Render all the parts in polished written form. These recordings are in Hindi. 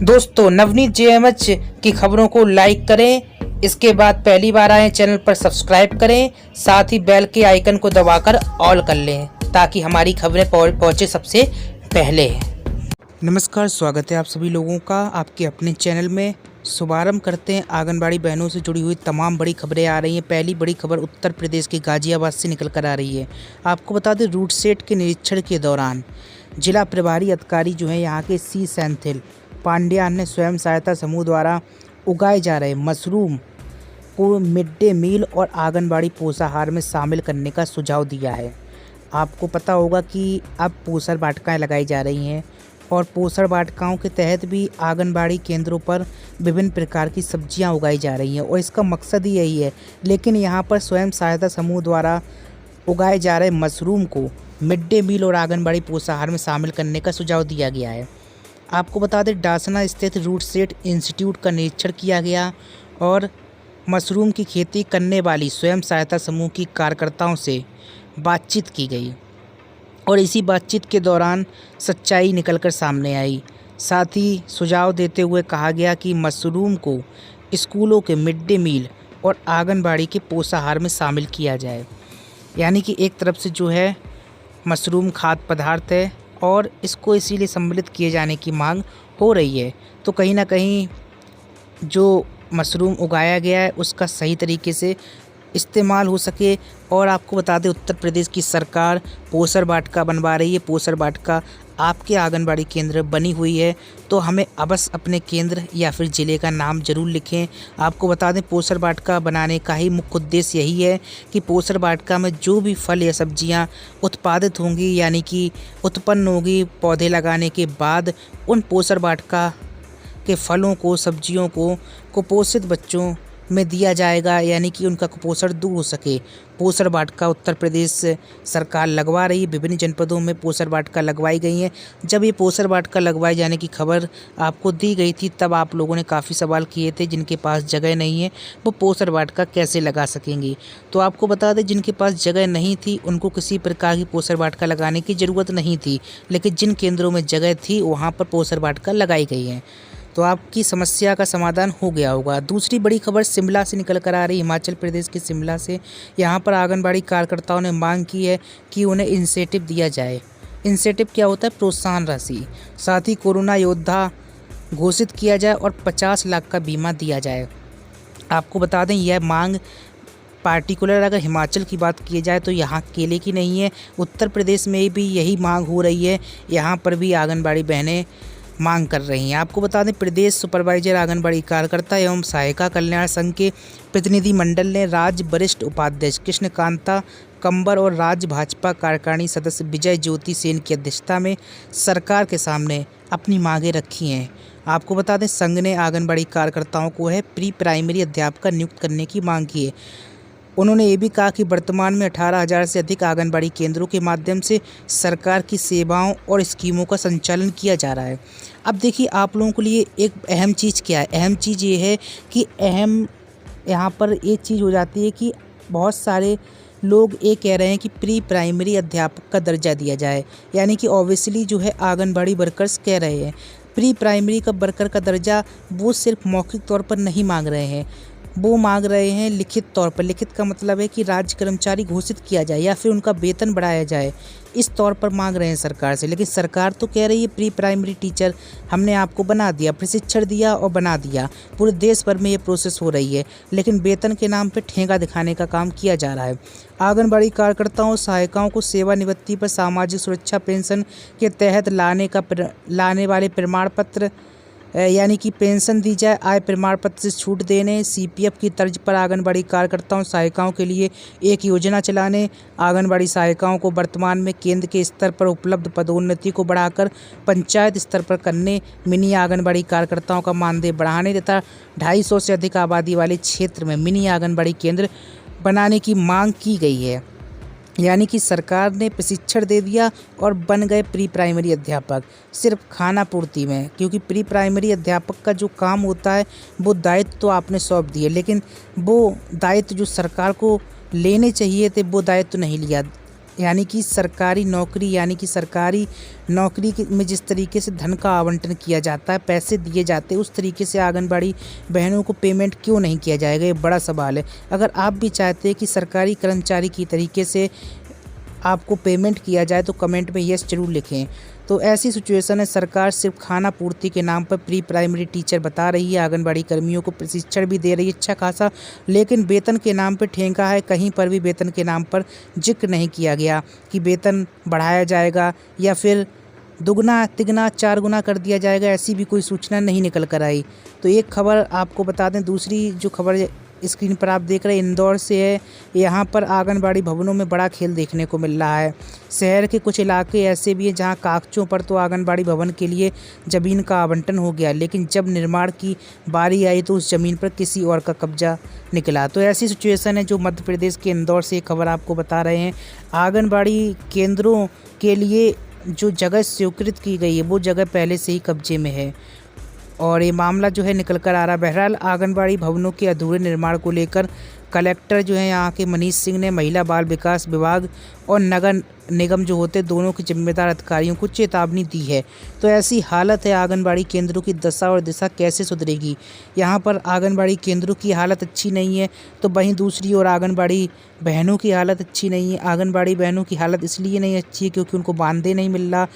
दोस्तों, नवनीत जेएमएच की खबरों को लाइक करें। इसके बाद पहली बार आए चैनल पर सब्सक्राइब करें, साथ ही बेल के आइकन को दबाकर ऑल कर लें ताकि हमारी खबरें पहुंचे सबसे पहले। नमस्कार, स्वागत है आप सभी लोगों का आपके अपने चैनल में। शुभारंभ करते हैं। आंगनबाड़ी बहनों से जुड़ी हुई तमाम बड़ी खबरें आ रही हैं। पहली बड़ी खबर उत्तर प्रदेश के गाजियाबाद से निकल कर आ रही है। आपको बता दें, रूट सेट के निरीक्षण के दौरान जिला प्रभारी अधिकारी जो है यहाँ के सी सेंथिल पांड्यान ने स्वयं सहायता समूह द्वारा उगाए जा रहे मशरूम को मिड डे मील और आंगनबाड़ी पोषाहार में शामिल करने का सुझाव दिया है। आपको पता होगा कि अब पोषण वाटिकाएँ लगाई जा रही हैं और पोषण वाटिकाओं के तहत भी आंगनबाड़ी केंद्रों पर विभिन्न प्रकार की सब्जियां उगाई जा रही हैं और इसका मकसद ही यही है। लेकिन यहां पर स्वयं सहायता समूह द्वारा उगाए जा रहे मशरूम को मिड डे मील और आंगनबाड़ी पोषाहार में शामिल करने का सुझाव दिया गया है। आपको बता दें, डासना स्थित रूट सेट इंस्टीट्यूट का निरीक्षण किया गया और मशरूम की खेती करने वाली स्वयं सहायता समूह की कार्यकर्ताओं से बातचीत की गई और इसी बातचीत के दौरान सच्चाई निकलकर सामने आई। साथ ही सुझाव देते हुए कहा गया कि मशरूम को स्कूलों के मिड डे मील और आंगनबाड़ी के पोषाहार में शामिल किया जाए। यानी कि एक तरफ से जो है मशरूम खाद्य पदार्थ है और इसको इसीलिए सम्मिलित किए जाने की मांग हो रही है। तो कहीं ना कहीं जो मशरूम उगाया गया है उसका सही तरीके से इस्तेमाल हो सके। और आपको बता दें, उत्तर प्रदेश की सरकार पोषण वाटिका बनवा रही है। पोषण वाटिका आपके आंगनबाड़ी केंद्र बनी हुई है तो हमें अवश्य अपने केंद्र या फिर ज़िले का नाम ज़रूर लिखें। आपको बता दें, पोषण वाटिका बनाने का ही मुख्य उद्देश्य यही है कि पोषण वाटिका में जो भी फल या सब्जियां उत्पादित होंगी, यानी कि उत्पन्न होगी पौधे लगाने के बाद, उन पोषण वाटिका के फलों को सब्जियों को कुपोषित बच्चों में दिया जाएगा, यानी कि उनका कुपोषण दूर हो सके। पोषण वाटिका उत्तर प्रदेश सरकार लगवा रही है। विभिन्न जनपदों में पोषण वाटिका लगवाई गई हैं। जब ये पोषण वाटिका लगवाए जाने की खबर आपको दी गई थी तब आप लोगों ने काफ़ी सवाल किए थे, जिनके पास जगह नहीं है वो पोषण वाटिका कैसे लगा सकेंगी। तो आपको बता दें, जिनके पास जगह नहीं थी उनको किसी प्रकार की पोषण वाटिका लगाने की ज़रूरत नहीं थी, लेकिन जिन केंद्रों में जगह थी वहाँ पर पोषण वाटिका लगाई गई हैं। तो आपकी समस्या का समाधान हो गया होगा। दूसरी बड़ी खबर शिमला से निकल कर आ रही, हिमाचल प्रदेश के शिमला से। यहाँ पर आंगनबाड़ी कार्यकर्ताओं ने मांग की है कि उन्हें इंसेंटिव दिया जाए। इंसेंटिव क्या होता है? प्रोत्साहन राशि। साथ ही कोरोना योद्धा घोषित किया जाए और 50 लाख का बीमा दिया जाए। आपको बता दें, यह मांग पार्टिकुलर अगर हिमाचल की बात की जाए तो यहाँ अकेले की नहीं है, उत्तर प्रदेश में भी यही मांग हो रही है। यहाँ पर भी आंगनबाड़ी बहनें मांग कर रही हैं। आपको बता दें, प्रदेश सुपरवाइजर आंगनबाड़ी कार्यकर्ता एवं सहायिका कल्याण संघ के प्रतिनिधि मंडल ने राज्य वरिष्ठ उपाध्यक्ष कृष्णकांता कंबर और राज्य भाजपा कार्यकारिणी सदस्य विजय ज्योति सेन की अध्यक्षता में सरकार के सामने अपनी मांगें रखी हैं। आपको बता दें, संघ ने आंगनबाड़ी कार्यकर्ताओं को प्री प्राइमरी अध्यापक नियुक्त करने की मांग की है। उन्होंने ये भी कहा कि वर्तमान में 18,000 से अधिक आंगनबाड़ी केंद्रों के माध्यम से सरकार की सेवाओं और स्कीमों का संचालन किया जा रहा है। अब देखिए, आप लोगों के लिए एक अहम चीज़ क्या है? अहम चीज़ ये है कि यहाँ पर एक चीज़ हो जाती है कि बहुत सारे लोग ये कह रहे हैं कि प्री प्राइमरी अध्यापक का दर्जा दिया जाए, यानी कि ऑब्वियसली जो है आंगनबाड़ी वर्कर्स कह रहे हैं प्री प्राइमरी का वर्कर का दर्जा वो सिर्फ मौखिक तौर पर नहीं मांग रहे हैं, वो मांग रहे हैं लिखित तौर पर। लिखित का मतलब है कि राज्य कर्मचारी घोषित किया जाए या फिर उनका वेतन बढ़ाया जाए, इस तौर पर मांग रहे हैं सरकार से। लेकिन सरकार तो कह रही है प्री प्राइमरी टीचर हमने आपको बना दिया, प्रशिक्षण दिया और बना दिया। पूरे देश भर में ये प्रोसेस हो रही है, लेकिन वेतन के नाम पर ठेंगा दिखाने का काम किया जा रहा है। आंगनबाड़ी कार्यकर्ताओं और सहायिकाओं को सेवानिवृत्ति पर सामाजिक सुरक्षा पेंशन के तहत लाने वाले प्रमाण पत्र यानी कि पेंशन दी जाए। आय प्रमाण पत्र से छूट देने, सीपीएफ की तर्ज पर आंगनबाड़ी कार्यकर्ताओं सहायिकाओं के लिए एक योजना चलाने, आंगनबाड़ी सहायिकाओं को वर्तमान में केंद्र के स्तर पर उपलब्ध पदोन्नति को बढ़ाकर पंचायत स्तर पर करने, मिनी आंगनबाड़ी कार्यकर्ताओं का मानदेय बढ़ाने तथा 250 से अधिक आबादी वाले क्षेत्र में मिनी आंगनबाड़ी केंद्र बनाने की मांग की गई है। यानी कि सरकार ने प्रशिक्षण दे दिया और बन गए प्री प्राइमरी अध्यापक सिर्फ खाना पूर्ति में, क्योंकि प्री प्राइमरी अध्यापक का जो काम होता है वो दायित्व तो आपने सौंप दिए, लेकिन वो दायित्व जो सरकार को लेने चाहिए थे वो दायित्व नहीं लिया। यानी कि सरकारी नौकरी में जिस तरीके से धन का आवंटन किया जाता है, पैसे दिए जाते हैं, उस तरीके से आंगनबाड़ी बहनों को पेमेंट क्यों नहीं किया जाएगा, ये बड़ा सवाल है। अगर आप भी चाहते हैं कि सरकारी कर्मचारी की तरीके से आपको पेमेंट किया जाए तो कमेंट में यस जरूर लिखें। तो ऐसी सिचुएशन है, सरकार सिर्फ खाना पूर्ति के नाम पर प्री प्राइमरी टीचर बता रही है, आंगनबाड़ी कर्मियों को प्रशिक्षण भी दे रही है अच्छा खासा, लेकिन वेतन के नाम पर ठेका है। कहीं पर भी वेतन के नाम पर जिक्र नहीं किया गया कि वेतन बढ़ाया जाएगा या फिर दुगना तिगना 4 गुना कर दिया जाएगा, ऐसी भी कोई सूचना नहीं निकल कर आई। तो एक खबर आपको बता दें, दूसरी जो खबर स्क्रीन पर आप देख रहे हैं इंदौर से है। यहाँ पर आंगनबाड़ी भवनों में बड़ा खेल देखने को मिल रहा है। शहर के कुछ इलाके ऐसे भी हैं जहाँ कागजों पर तो आंगनबाड़ी भवन के लिए ज़मीन का आवंटन हो गया, लेकिन जब निर्माण की बारी आई तो उस ज़मीन पर किसी और का कब्जा निकला। तो ऐसी सिचुएशन है जो मध्य प्रदेश के इंदौर से एक खबर आपको बता रहे हैं। आंगनबाड़ी केंद्रों के लिए जो जगह स्वीकृत की गई है वो जगह पहले से ही कब्जे में है और ये मामला जो है निकल कर आ रहा है। बहरहाल आंगनबाड़ी भवनों के अधूरे निर्माण को लेकर कलेक्टर जो है यहाँ के मनीष सिंह ने महिला बाल विकास विभाग और नगर निगम जो होते दोनों के जिम्मेदार अधिकारियों को चेतावनी दी है। तो ऐसी हालत है, आंगनबाड़ी केंद्रों की दशा और दिशा कैसे सुधरेगी। यहाँ पर आंगनबाड़ी केंद्रों की हालत अच्छी नहीं है तो वहीं दूसरी ओर आंगनबाड़ी बहनों की हालत अच्छी नहीं है। आंगनबाड़ी बहनों की हालत इसलिए नहीं अच्छी है क्योंकि उनको मानदेय नहीं मिल रहा।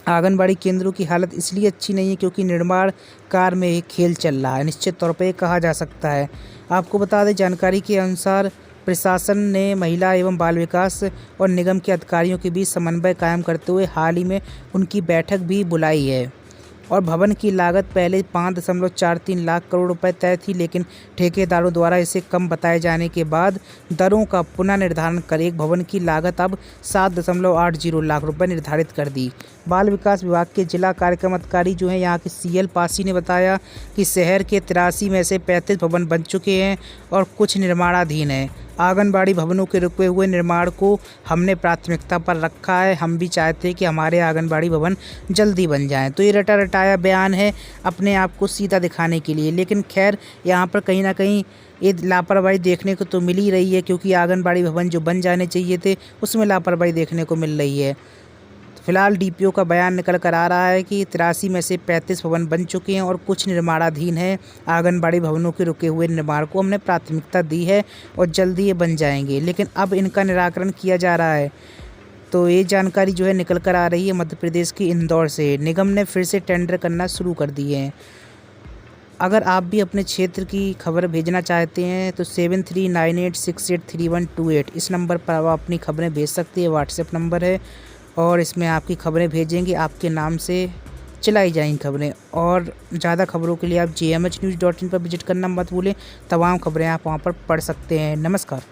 आंगनबाड़ी केंद्रों की हालत इसलिए अच्छी नहीं है क्योंकि निर्माण कार्य में एक खेल चल रहा है, निश्चित तौर पर कहा जा सकता है। आपको बता दें, जानकारी के अनुसार प्रशासन ने महिला एवं बाल विकास और निगम के अधिकारियों के बीच समन्वय कायम करते हुए हाल ही में उनकी बैठक भी बुलाई है और भवन की लागत पहले 5.43 लाख करोड़ रुपए तय थी, लेकिन ठेकेदारों द्वारा इसे कम बताए जाने के बाद दरों का पुनः निर्धारण कर एक भवन की लागत अब 7.80 लाख रुपए निर्धारित कर दी। बाल विकास विभाग के जिला कार्यक्रम अधिकारी जो हैं यहाँ के CL पासी ने बताया कि शहर के 83 में से 35 भवन बन चुके हैं और कुछ निर्माणाधीन हैं। आंगनबाड़ी भवनों के रुके हुए निर्माण को हमने प्राथमिकता पर रखा है। हम भी चाहते हैं कि हमारे आंगनबाड़ी भवन जल्दी बन जाएं। तो ये रटा रटाया बयान है अपने आप को सीधा दिखाने के लिए, लेकिन खैर यहाँ पर कहीं ना कहीं ये लापरवाही देखने को तो मिल ही रही है क्योंकि आंगनबाड़ी भवन जो बन जाने चाहिए थे उसमें लापरवाही देखने को मिल रही है। फिलहाल DPO का बयान निकल कर आ रहा है कि 83 में से 35 भवन बन चुके हैं और कुछ निर्माणाधीन हैं। आंगनबाड़ी भवनों के रुके हुए निर्माण को हमने प्राथमिकता दी है और जल्दी ये बन जाएंगे, लेकिन अब इनका निराकरण किया जा रहा है। तो ये जानकारी जो है निकल कर आ रही है मध्य प्रदेश की इंदौर से। निगम ने फिर से टेंडर करना शुरू कर दिए हैं। अगर आप भी अपने क्षेत्र की खबर भेजना चाहते हैं तो 7398683128 इस नंबर पर आप अपनी खबरें भेज सकते हैं। व्हाट्सएप नंबर है और इसमें आपकी खबरें भेजेंगे, आपके नाम से चलाई जाएंगी खबरें। और ज़्यादा खबरों के लिए आप gmhnews.in पर विजिट करना मत भूलें। तमाम खबरें आप वहां पर पढ़ सकते हैं। नमस्कार।